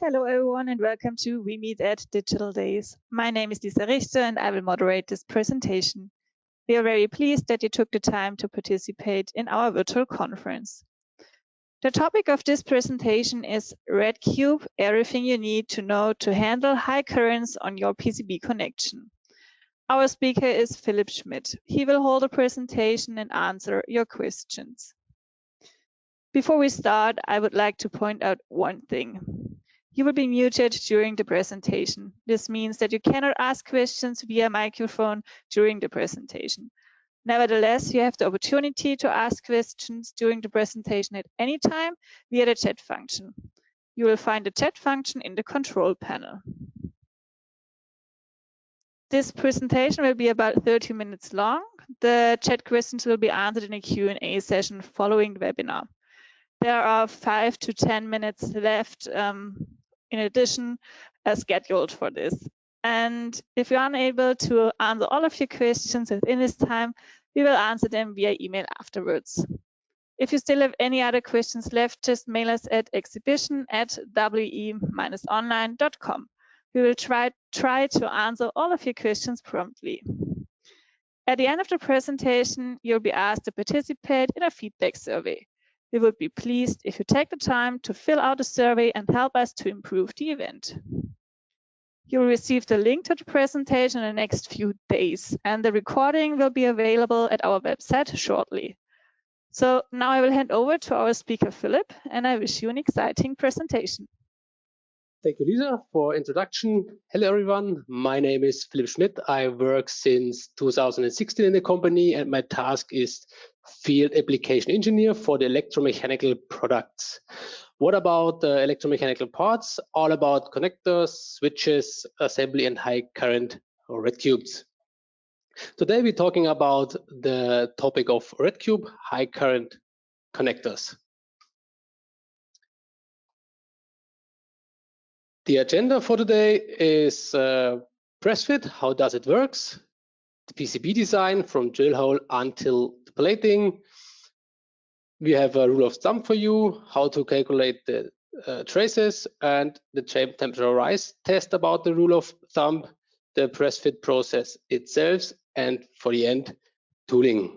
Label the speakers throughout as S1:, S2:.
S1: Hello everyone and welcome to We Meet at Digital Days. My name is Lisa Richter and I will moderate this presentation. We are very pleased that you took the time to participate in our virtual conference. The topic of this presentation is REDCUBE, everything you need to know to handle high currents on your PCB connection. Our speaker is Philipp Schmitt. He will hold a presentation and answer your questions. Before we start, I would like to point out one thing. You will be muted during the presentation. This means that you cannot ask questions via microphone during the presentation. Nevertheless, you have the opportunity to ask questions during the presentation at any time via the chat function. You will find the chat function in the control panel. This presentation will be about 30 minutes long. The chat questions will be answered in a Q&A session following the webinar. There are 5 to 10 minutes left in addition scheduled for this. And if you're unable to answer all of your questions within this time, we will answer them via email afterwards. If you still have any other questions left, just mail us at exhibition@we-online.com. We will try to answer all of your questions promptly. At the end of the presentation, you'll be asked to participate in a feedback survey. We would be pleased if you take the time to fill out the survey and help us to improve the event. You will receive the link to the presentation in the next few days, and the recording will be available at our website shortly. So now I will hand over to our speaker, Philipp, and I wish you an exciting presentation.
S2: Thank you, Lisa, for introduction. Hello, everyone. My name is Philipp Schmitt. I work since 2016 in the company, and my task is field application engineer for the electromechanical products. What about the electromechanical parts? All about connectors, switches, assembly, and high current REDCUBEs. Today, we're talking about the topic of REDCUBE, high current connectors. The agenda for today is Pressfit, how does it work? The PCB design from drill hole until the plating. We have a rule of thumb for you, how to calculate the traces, and the temperature rise test about the rule of thumb, the Pressfit process itself, and for the end, tooling.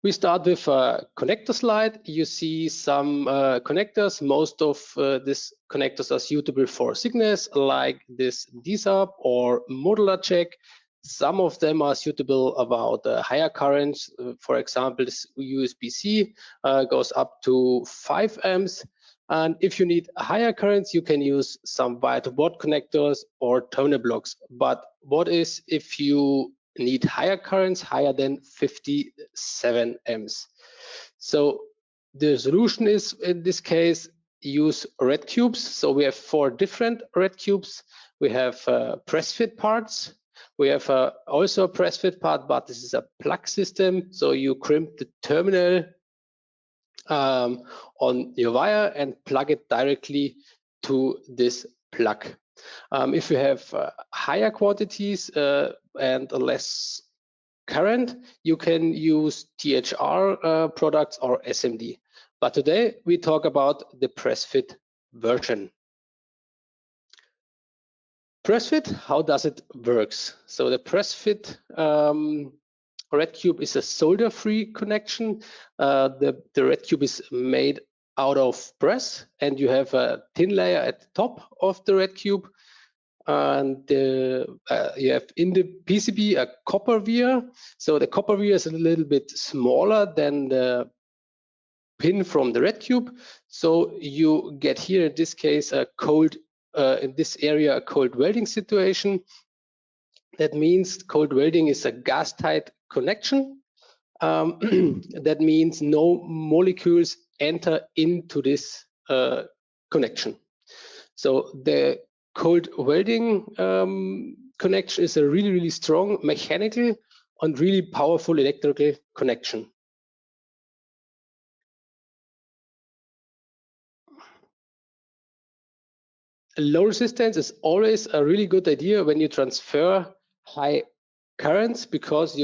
S2: We start with a connector slide. You see some connectors. Most of these connectors are suitable for signals, like this DSAP or modular check. Some of them are suitable about higher currents. For example, this USB-C goes up to 5 amps. And if you need higher currents, you can use some wire-to-board connectors or terminal blocks. But what is if you need higher currents, higher than 57 amps? So the solution is, in this case, use REDCUBEs. So we have 4 different REDCUBEs. We have Pressfit parts. We have also a Pressfit part, but this is a plug system. So you crimp the terminal on your wire and plug it directly to this plug. If you have higher quantities and less current, you can use THR products or SMD. But today we talk about the Pressfit version. Pressfit, how does it work? So the Pressfit REDCUBE is a solder-free connection. The REDCUBE is made out of brass, and you have a thin layer at the top of the REDCUBE, and you have in the PCB a copper wire. So the copper wire is a little bit smaller than the pin from the REDCUBE. So you get here in this case a cold, in this area, a cold welding situation. That means cold welding is a gas-tight connection. That means no molecules enter into this connection. So the cold welding connection is a really, really strong mechanical and really powerful electrical connection. Low resistance is always a really good idea when you transfer high currents, because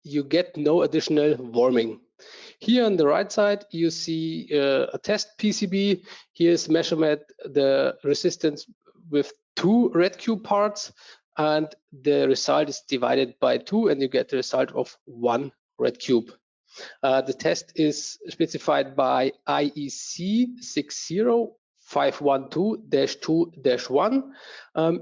S2: you get no additional warming. Here on the right side, you see a test PCB. Here's measurement the resistance with 2 REDCUBE parts, and the result is divided by 2, and you get the result of 1 REDCUBE. The test is specified by IEC 60512-2-1.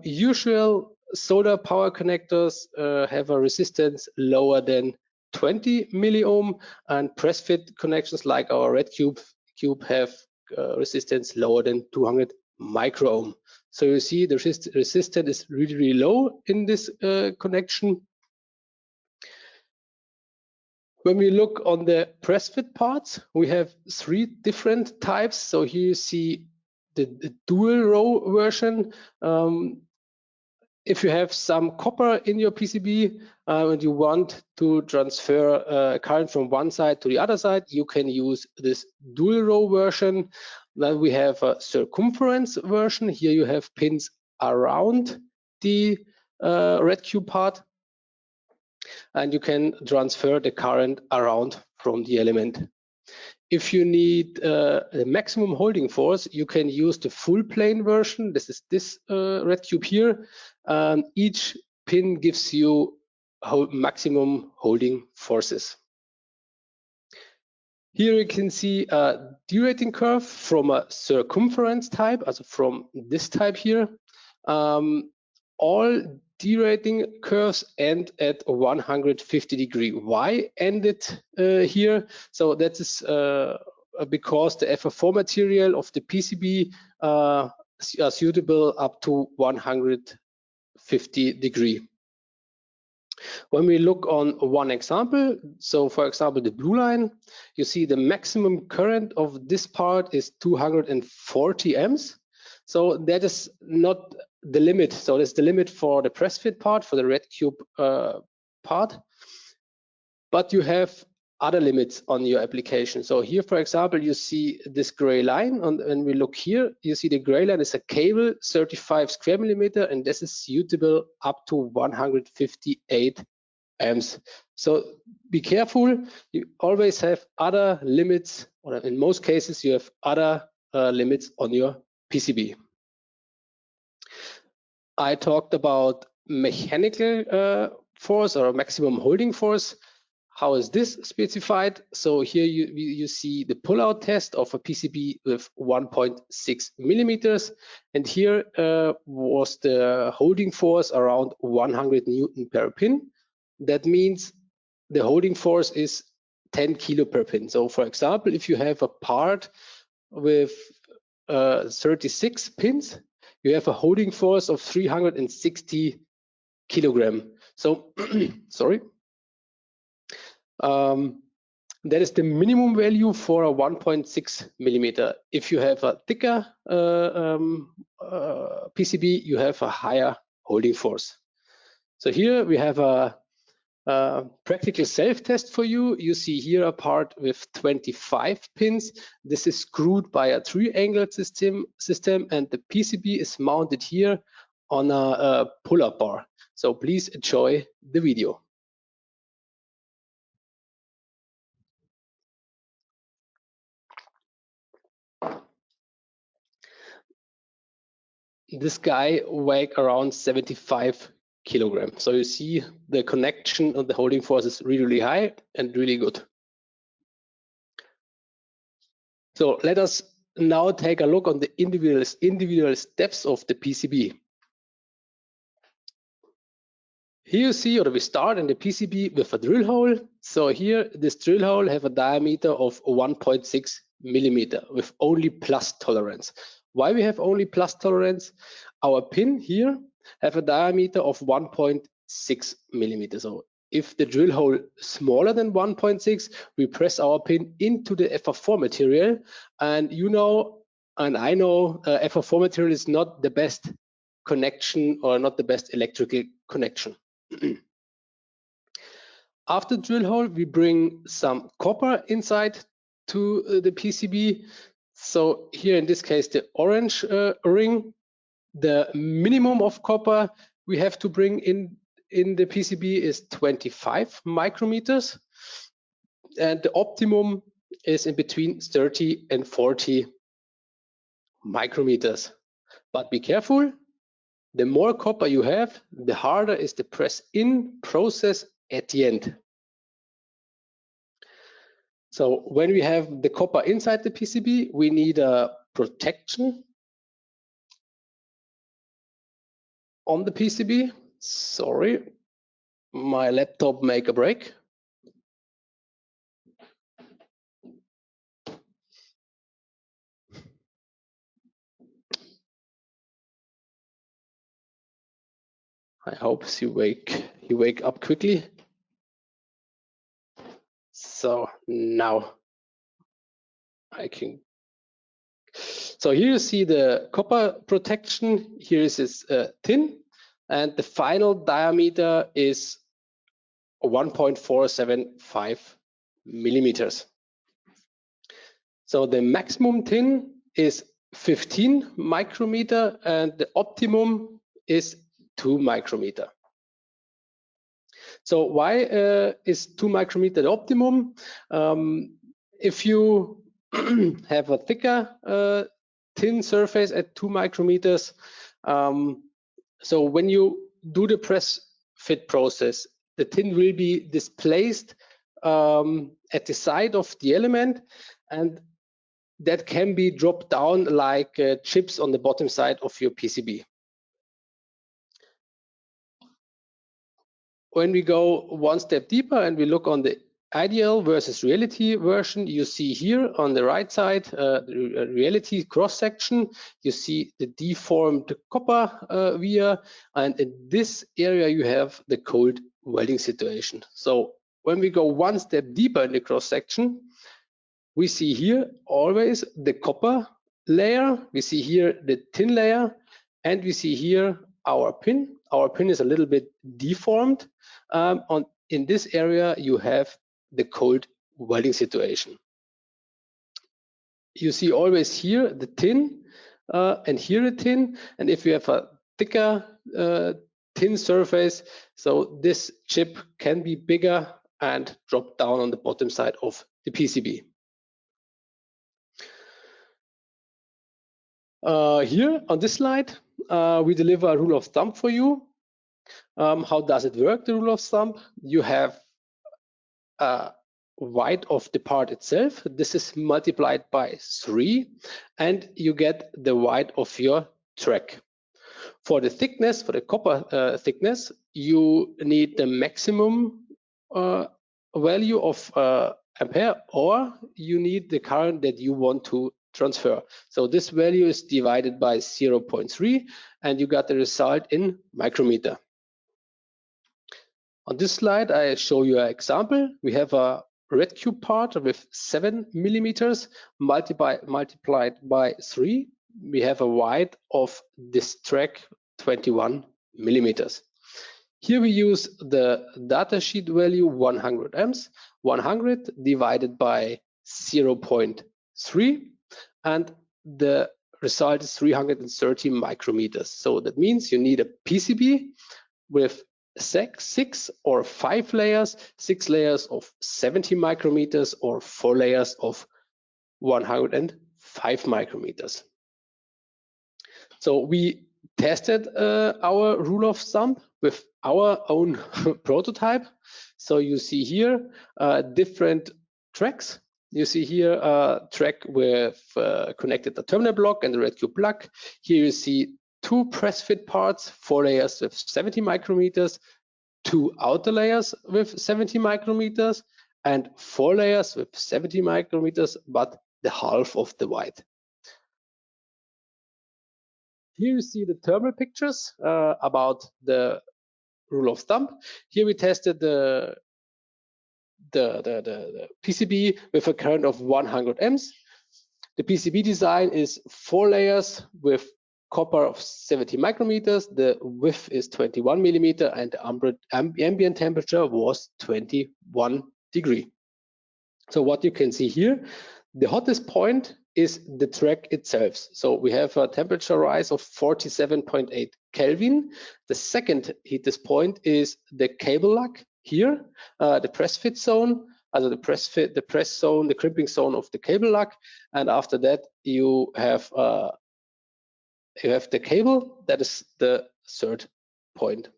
S2: Usual solar power connectors have a resistance lower than 20 milliohm, and Pressfit connections like our REDCUBE have resistance lower than 200 microohm. So you see the resistance is really low in this connection. When we look on the Pressfit parts, we have 3 different types. So here you see the dual row version. If you have some copper in your PCB and you want to transfer current from one side to the other side, you can use this dual row version. Then we have a circumference version. Here you have pins around the REDCUBE part, and you can transfer the current around from the element. If you need the maximum holding force, you can use the full plane version. This is this REDCUBE here. Each pin gives you maximum holding forces. Here you can see a derating curve from a circumference type, also from this type here. All derating curves end at 150 degree. Why end it here? So that is because the FR4 material of the PCB are suitable up to 150 degree. When we look on one example, so for example, the blue line, you see the maximum current of this part is 240 amps. So that is not the limit. So that's the limit for the Pressfit part, for the REDCUBE part. But you have other limits on your application. So here, for example, you see this gray line. When we look here, you see the gray line is a cable, 35 square millimeter, and this is suitable up to 158 amps. So be careful. You always have other limits, or in most cases, you have other limits on your PCB. I talked about mechanical force or maximum holding force. How is this specified? So here you see the pull-out test of a PCB with 1.6 millimeters, and here was the holding force around 100 Newton per pin. That means the holding force is 10 kilo per pin. So for example, if you have a part with 36 pins, you have a holding force of 360 kilogram. So sorry. That is the minimum value for a 1.6 millimeter. If you have a thicker PCB, you have a higher holding force. So here we have a practical self-test for you. You see here a part with 25 pins. This is screwed by a 3-angle system, and the PCB is mounted here on a pull-up bar. So please enjoy the video. This guy weighs around 75 kilograms. So you see the connection and the holding force is really high and really good. So let us now take a look on the individual steps of the PCB. Here you see, or we start in the PCB with a drill hole. So here, this drill hole have a diameter of 1.6 millimeter with only plus tolerance. Why we have only plus tolerance? Our pin here have a diameter of 1.6 millimeters. So if the drill hole is smaller than 1.6, we press our pin into the FR4 material. And you know, and I know, FR4 material is not the best connection or not the best electrical connection. After drill hole, we bring some copper inside to the PCB. So here in this case, the orange ring, the minimum of copper we have to bring in the PCB is 25 micrometers. And the optimum is in between 30 and 40 micrometers. But be careful, the more copper you have, the harder is the press-in process at the end. So when we have the copper inside the PCB, we need a protection on the PCB. Sorry, my laptop make a break. I hope you wake up quickly. So now I can. So here you see the copper protection. Here is its tin, and the final diameter is 1.475 millimeters. So the maximum tin is 15 micrometer, and the optimum is 2 micrometer. So why is 2 micrometer the optimum? If you have a thicker tin surface at 2 micrometers, so when you do the press fit process, the tin will be displaced at the side of the element, and that can be dropped down like chips on the bottom side of your PCB. When we go one step deeper and we look on the ideal versus reality version, you see here on the right side, the reality cross section, you see the deformed copper via, and in this area you have the cold welding situation. So when we go one step deeper in the cross section, we see here always the copper layer, we see here the tin layer, and we see here our pin. Our pin is a little bit deformed. In this area, you have the cold welding situation. You see always here the tin and here the tin, and if you have a thicker tin surface, so this chip can be bigger and drop down on the bottom side of the PCB. Here on this slide, we deliver a rule of thumb for you. How does it work, the rule of thumb? You have weight of the part itself. This is multiplied by 3, and you get the weight of your track. For the thickness, for the copper thickness, you need the maximum value of ampere, or you need the current that you want to transfer. So this value is divided by 0.3, and you got the result in micrometer. On this slide, I show you an example. We have a REDCUBE part with 7 millimeters multiplied by 3. We have a weight of this track 21 millimeters. Here we use the datasheet value 100 amps, 100 divided by 0.3, and the result is 330 micrometers. So that means you need a PCB with 6 or 5 layers, 6 layers of 70 micrometers or 4 layers of 105 micrometers. So we tested our rule of thumb with our own prototype. So you see here different tracks. You see here a track with connected a terminal block and the REDCUBE plug. Here you see 2 press fit parts, 4 layers with 70 micrometers, 2 outer layers with 70 micrometers, and 4 layers with 70 micrometers, but the half of the weight. Here you see the thermal pictures about the rule of thumb. Here we tested the PCB with a current of 100 amps. The PCB design is 4 layers with copper of 70 micrometers. The width is 21 millimeter, and the ambient temperature was 21 degree. So what you can see here, the hottest point is the track itself. So we have a temperature rise of 47.8 Kelvin. The second hottest point is the cable lug here, the press fit zone, also the press fit, the press zone, the crimping zone of the cable lug, and after that you have the cable. That is the third point.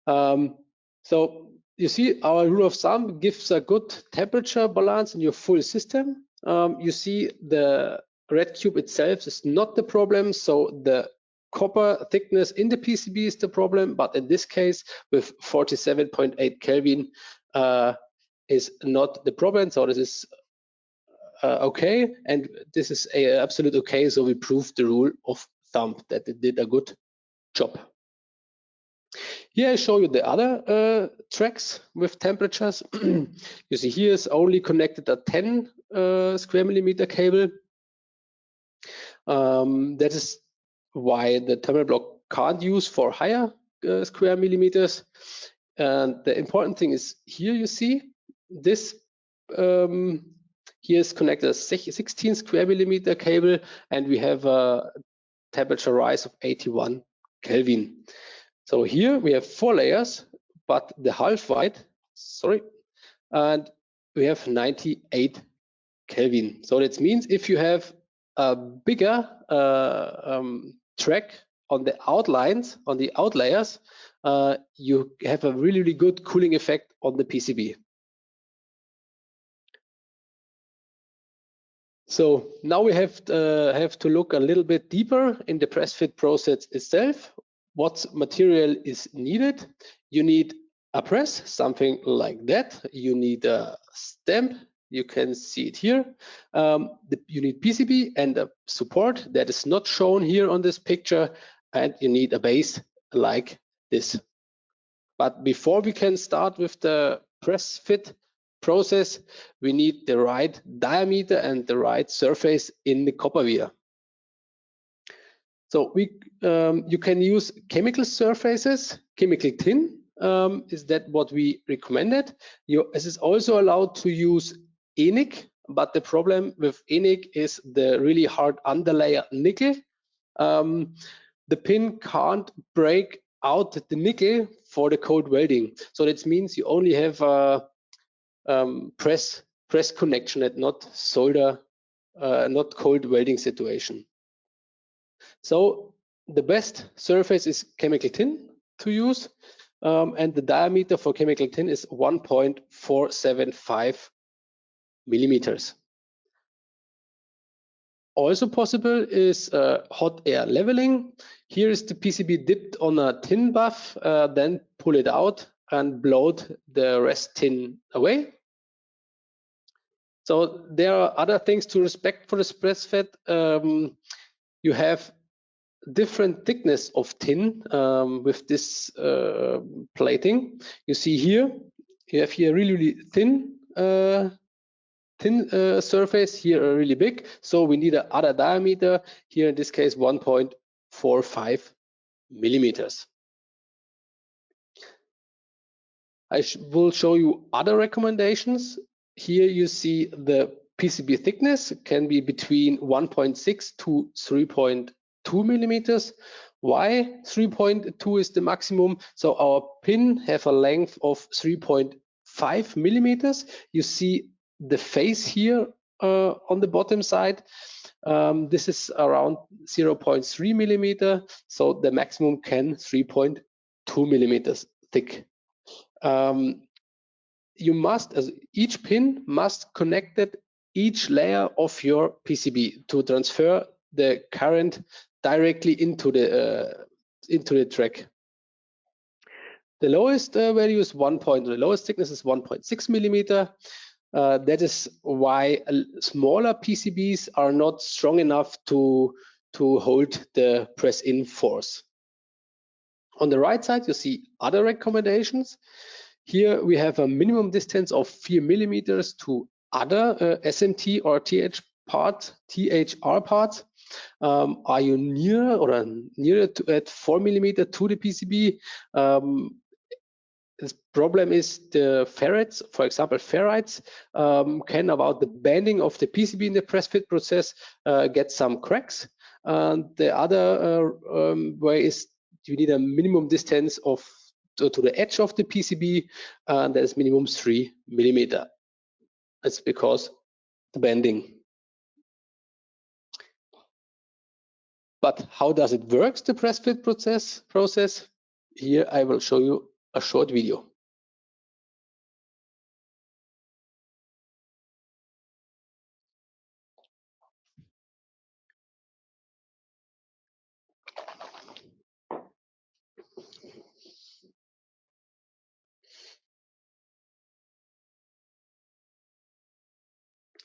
S2: So you see, our rule of thumb gives a good temperature balance in your full system. You see, the REDCUBE itself is not the problem, so the copper thickness in the PCB is the problem, but in this case with 47.8 Kelvin is not the problem, so this is okay, and this is absolute okay, so we proved the rule of thumb that it did a good job. Here I show you the other tracks with temperatures. You see here is only connected a 10 square millimeter cable. That is why the terminal block can't use for higher square millimeters. And the important thing is here you see this here is connected a 16 square millimeter cable, and we have a temperature rise of 81 Kelvin. So here we have 4 layers, but the half wide, sorry, and we have 98 Kelvin. So that means if you have a bigger track on the outlines, on the outlayers, you have a really, really good cooling effect on the PCB. So now we have to look a little bit deeper in the press fit process itself. What material is needed? You need a press, something like that. You need a stamp. You can see it here. You need PCB and a support that is not shown here on this picture, and you need a base like this. But before we can start with the press fit process, we need the right diameter and the right surface in the copper via. So you can use chemical surfaces. Chemical tin is that what we recommended. It is also allowed to use incl, but the problem with incl is the really hard underlayer nickel. The pin can't break out the nickel for the cold welding. So that means you only have a press connection and not solder, not cold welding situation. So the best surface is chemical tin to use, and the diameter for chemical tin is 1.475 millimeters. Also possible is hot air leveling. Here is the PCB dipped on a tin buff, then pull it out and blow the rest tin away. So there are other things to respect for the press fit. You have different thickness of tin with this plating. You see here, you have here really, really thin surface, here a really big, so we need another diameter, here in this case 1.45 millimeters. I will show you other recommendations. Here you see the PCB thickness can be between 1.6 to 3.2 millimeters. Why 3.2 is the maximum? So our pin have a length of 3.5 millimeters. You see the face here on the bottom side. This is around 0.3 millimeter, so the maximum can 3.2 millimeters thick. You must, as each pin must connect each layer of your PCB to transfer the current directly into the track. The lowest value is the lowest thickness is 1.6 millimeter. That is why smaller PCBs are not strong enough to hold the press-in force. On the right side, you see other recommendations. Here we have a minimum distance of 4 millimeters to other SMT or THR parts. Are you near at 4 millimeter to the PCB? This problem is the ferrites, for example, ferrites can, about the bending of the PCB in the press fit process, get some cracks. And the other way is you need a minimum distance of to the edge of the PCB, and there's minimum 3 millimeter. That's because the bending. But how does it work, the press fit process? Here I will show you a short video.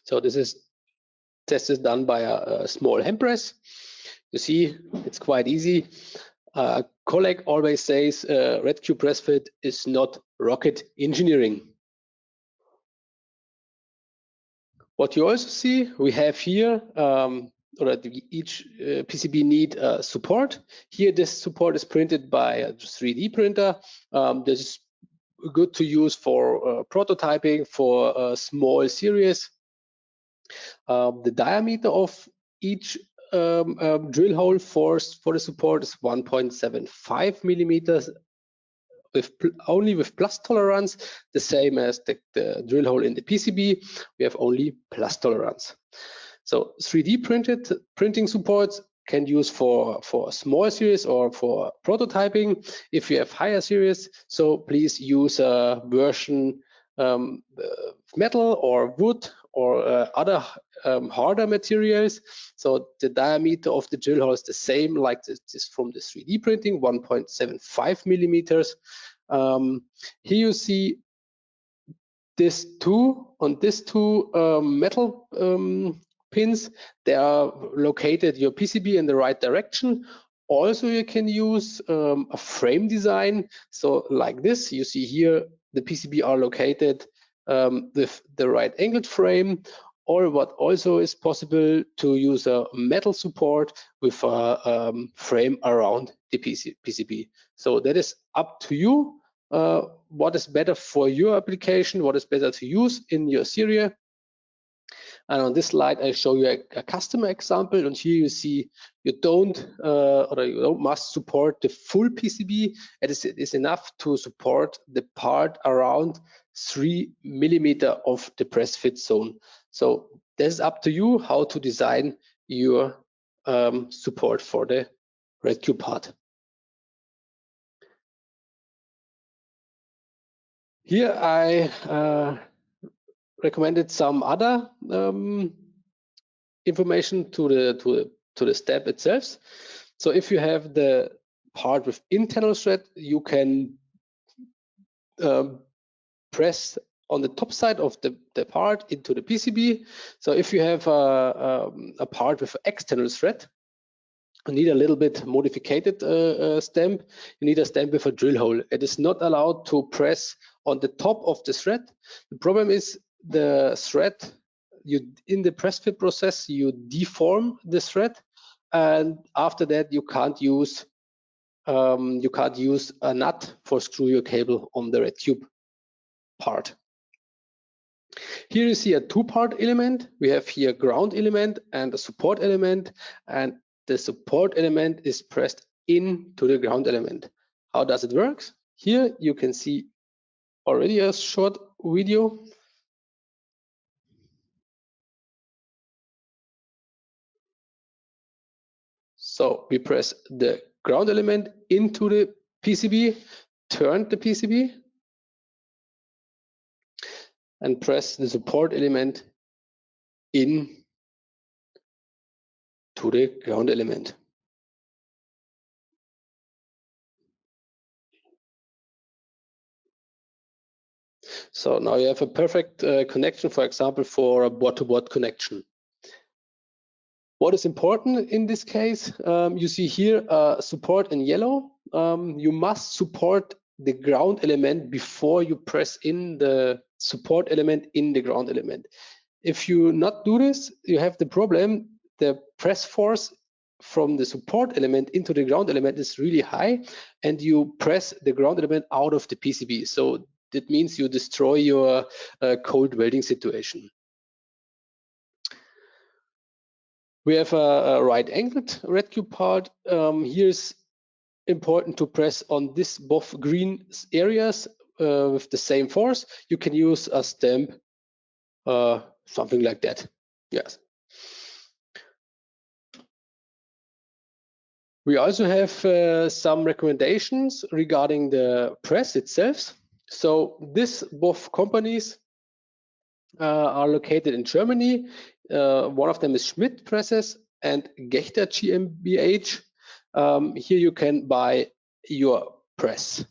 S2: So test is done by a small hand press. You see, it's quite easy. A colleague always says REDCUBE press fit is not rocket engineering. What you also see, we have here, each PCB need support. Here, this support is printed by a 3D printer. This is good to use for prototyping for a small series. The diameter of each drill hole for the support is 1.75 millimeters, only with plus tolerance, the same as the drill hole in the PCB. We have only plus tolerance. So 3D printing supports can use for a small series or for prototyping. If you have higher series, so please use a version metal or wood or other harder materials. So the diameter of the drill hole is the same like this from the 3D printing, 1.75 millimeters. Here you see these two metal pins. They are located your PCB in the right direction. Also, you can use a frame design. So like this, you see here the PCB are located with the right angled frame, or what also is possible to use a metal support with a frame around the PCB. So that is up to you. What is better for your application, what is better to use in your series. And on this slide, I show you a customer example. And here you see you don't must support the full PCB. It is enough to support the part around 3 millimeter of the press fit zone. So this is up to you how to design your support for the REDCUBE part. Here I recommended some other information to the step itself. So if you have the part with internal thread, you can press on the top side of the part into the PCB. So if you have a part with external thread, you need a little bit modified stamp. You need a stamp with a drill hole. It is not allowed to press on the top of the thread. The problem is the thread, in the press fit process, you deform the thread, and after that you can't use a nut for screw your cable on the REDCUBE part. Here you see a two-part element. We have here a ground element and a support element, and the support element is pressed into the ground element. How does it work? Here you can see already a short video. So we press the ground element into the PCB, turn the PCB, and press the support element in to the ground element. So now you have a perfect connection, for example, for a board-to-board connection. What is important in this case, you see here support in yellow. You must support the ground element before you press in the support element in the ground element. If you not do this, you have the problem, the press force from the support element into the ground element is really high, and you press the ground element out of the PCB. So that means you destroy your cold welding situation. We have a right-angled REDCUBE part. Here's important to press on this both green areas with the same force, you can use a stamp, something like that. Yes. We also have some recommendations regarding the press itself. So this both companies are located in Germany. One of them is Schmitt Presses and Gechter GmbH. Here you can buy your press.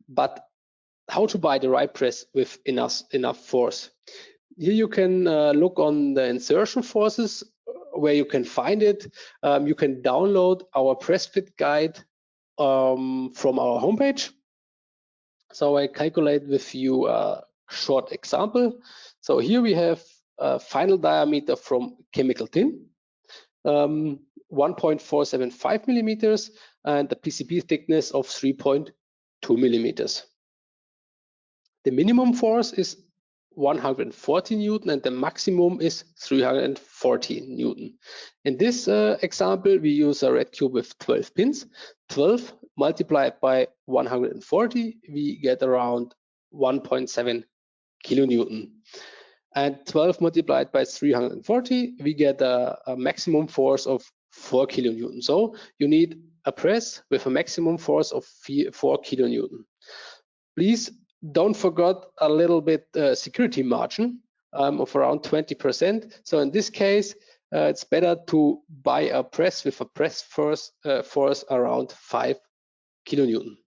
S2: But how to buy the right press with enough force? Here you can look on the insertion forces where you can find it. You can download our Pressfit guide from our homepage. So I calculate with you a short example. So here we have a final diameter from chemical tin, 1.475 millimeters, and the PCB thickness of 3.2 millimeters. The minimum force is 140 Newton and the maximum is 340 Newton. In this example, we use a REDCUBE with 12 pins. 12 multiplied by 140, we get around 1.7 kilonewton. And 12 multiplied by 340, we get a maximum force of 4 kilonewton. So you need a press with a maximum force of 4 kilonewton. Please don't forget a little bit security margin of around 20%. So in this case, it's better to buy a press with a press force around 5 kilonewton.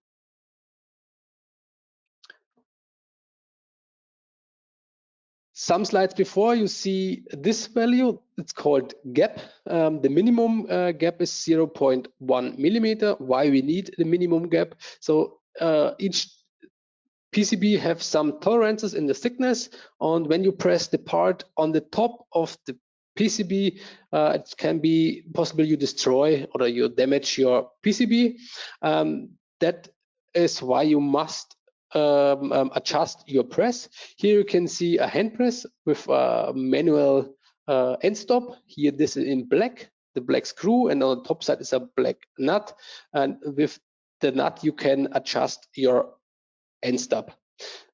S2: Some slides before you see this value, it's called gap. The minimum gap is 0.1 millimeter. Why we need the minimum gap? So each PCB have some tolerances in the thickness, and when you press the part on the top of the PCB, it can be possible you destroy or you damage your PCB. That is why you must adjust your press. Here you can see a hand press with a manual end stop. Here this is in black, the black screw, and on the top side is a black nut, and with the nut you can adjust your end stop.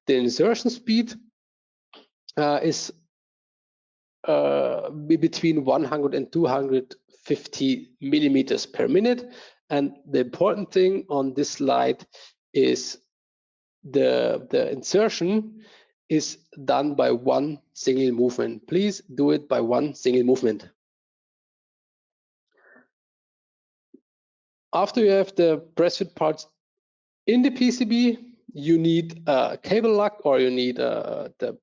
S2: The insertion speed is between 100 and 250 millimeters per minute. And the important thing on this slide is the insertion is done by one single movement. Please do it by one single movement. After you have the press-fit parts in the PCB, you need a cable lock, or you need the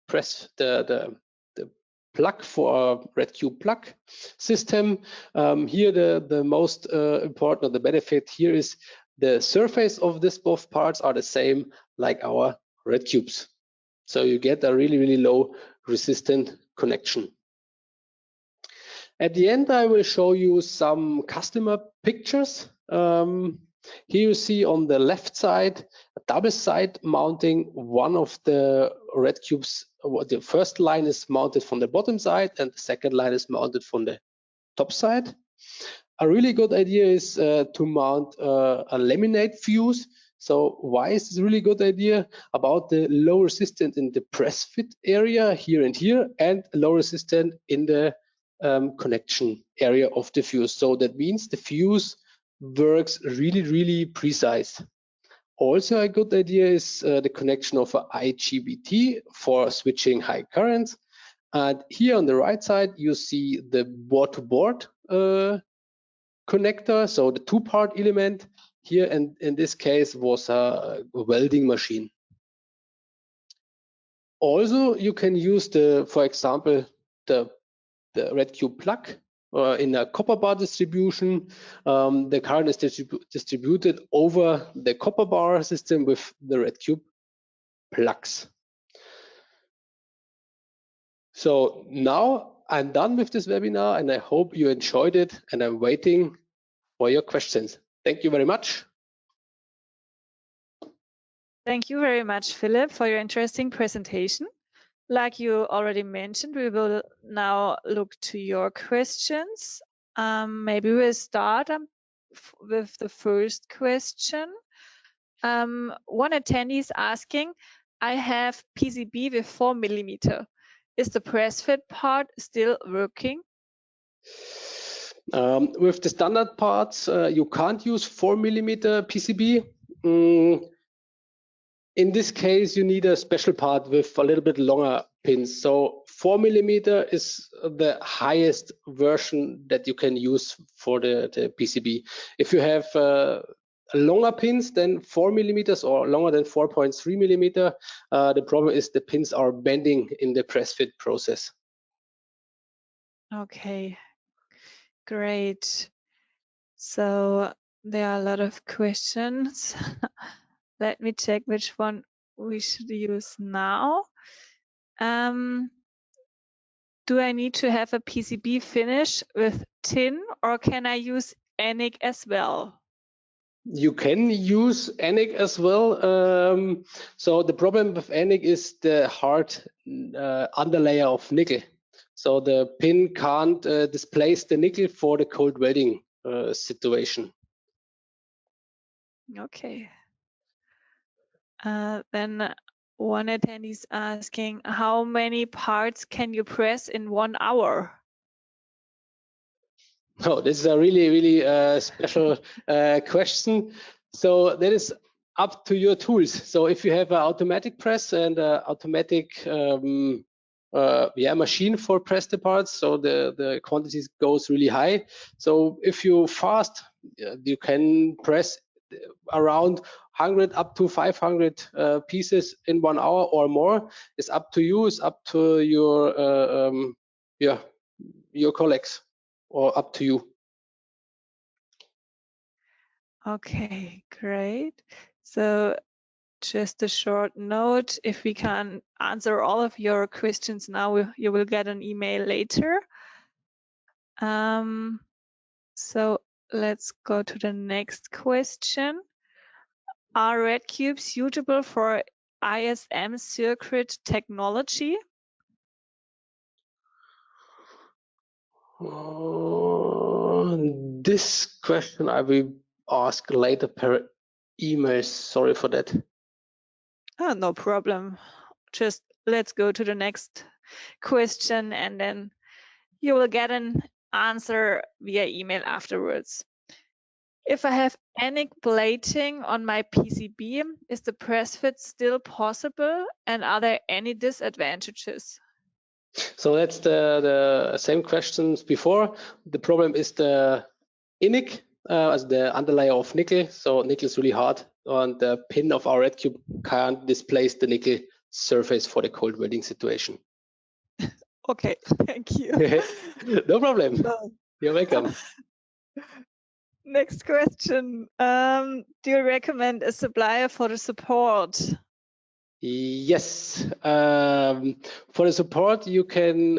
S2: plug for a REDCUBE plug system. Here the most important, or the benefit here is the surface of this both parts are the same like our REDCUBEs. So you get a really low resistant connection. At the end, I will show you some customer pictures. Here you see on the left side a double side mounting. One of the REDCUBEs, the first line is mounted from the bottom side and the second line is mounted from the top side. A really good idea is to mount a laminate fuse. So why is this a really good idea? About the low resistance in the press fit area here and here, and low resistance in the connection area of the fuse. So that means the fuse works really precise. Also a good idea is the connection of an IGBT for switching high currents. And here on the right side, you see the board-to-board connector, so the two-part element. Here, and in this case, was a welding machine. Also, you can use for example, the REDCUBE plug in a copper bar distribution. The current is distributed over the copper bar system with the REDCUBE plugs. So now I'm done with this webinar, and I hope you enjoyed it, and I'm waiting for your questions. Thank you very much.
S1: Thank you very much, Philipp, for your interesting presentation. Like you already mentioned, we will now look to your questions. Maybe we'll start with the first question. One attendee is asking, I have PCB with 4 mm. Is the Pressfit part still working?
S2: With the standard parts, you can't use 4 mm PCB. In this case, you need a special part with a little bit longer pins. So 4 mm is the highest version that you can use for the PCB. If you have longer pins than 4 mm or longer than 4.3 mm, the problem is the pins are bending in the press fit process.
S1: Okay, great. So there are a lot of questions. Let me check which one we should use now. Do I need to have a PCB finish with tin, or can I use ENIC as well?
S2: You can use ENIC as well. So the problem with ENIC is the hard underlayer of nickel. So the pin can't displace the nickel for the cold welding situation.
S1: Okay. Then one attendee is asking, how many parts can you press in 1 hour?
S2: Oh, this is a really special question. So that is up to your tools. So if you have an automatic press and an automatic machine for press the parts, so the quantities goes really high. So if you fast, you can press around 100 up to 500 pieces in 1 hour or more. It's up to you. It's up to your colleagues, or up to you.
S1: Okay, great. So just a short note, if we can answer all of your questions now, you will get an email later. So let's go to the next question. Are REDCUBE suitable for ISM circuit technology?
S2: This question I will ask later per email. Sorry for that.
S1: Oh, no problem. Just let's go to the next question and then you will get an answer via email afterwards. If I have ENIC plating on my PCB, is the press fit still possible? And are there any disadvantages?
S2: So that's the same questions before. The problem is the INIC, as the underlayer of nickel. So nickel is really hard, and the pin of our REDCUBE can't displace the nickel surface for the cold welding situation.
S1: Okay, thank you.
S2: No problem.
S1: So,
S2: You're welcome.
S1: next question. Do you recommend a supplier for the support?
S2: Yes. For the support, you can.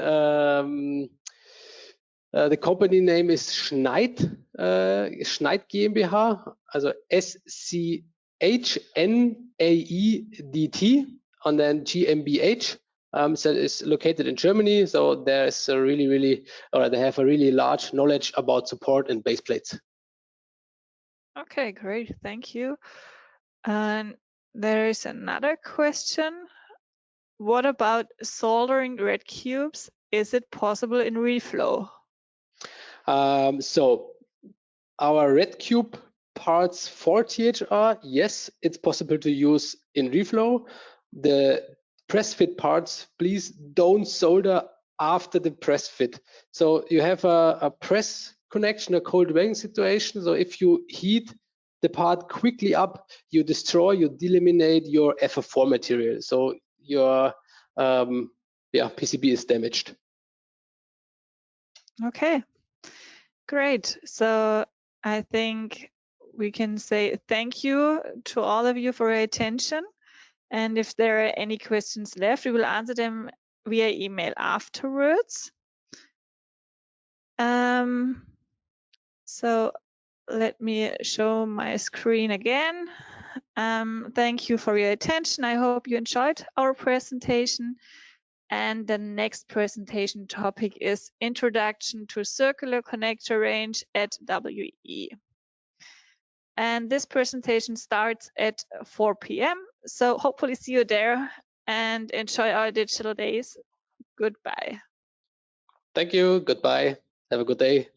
S2: The company name is Schneid, Schneid GmbH, also SCHNAEDT, and then GmbH. So it's located in Germany. So there's a they have a really large knowledge about support and base plates.
S1: Okay, great. Thank you. And there is another question. What about soldering REDCUBEs? Is it possible in reflow?
S2: So our REDCUBE parts for THR, yes, it's possible to use in reflow. The press fit parts, please don't solder after the press fit. So you have a press connection, a cold welding situation. So if you heat the part quickly up, you destroy, you delaminate your FF4 material. So your PCB is damaged.
S1: Okay, great. So I think we can say thank you to all of you for your attention. And if there are any questions left, we will answer them via email afterwards. So let me show my screen again. Thank you for your attention. I hope you enjoyed our presentation. And the next presentation topic is Introduction to Circular Connector Range at WE. And this presentation starts at 4 p.m. So hopefully see you there and enjoy our digital days. Goodbye.
S2: Thank you. Goodbye. Have a good day.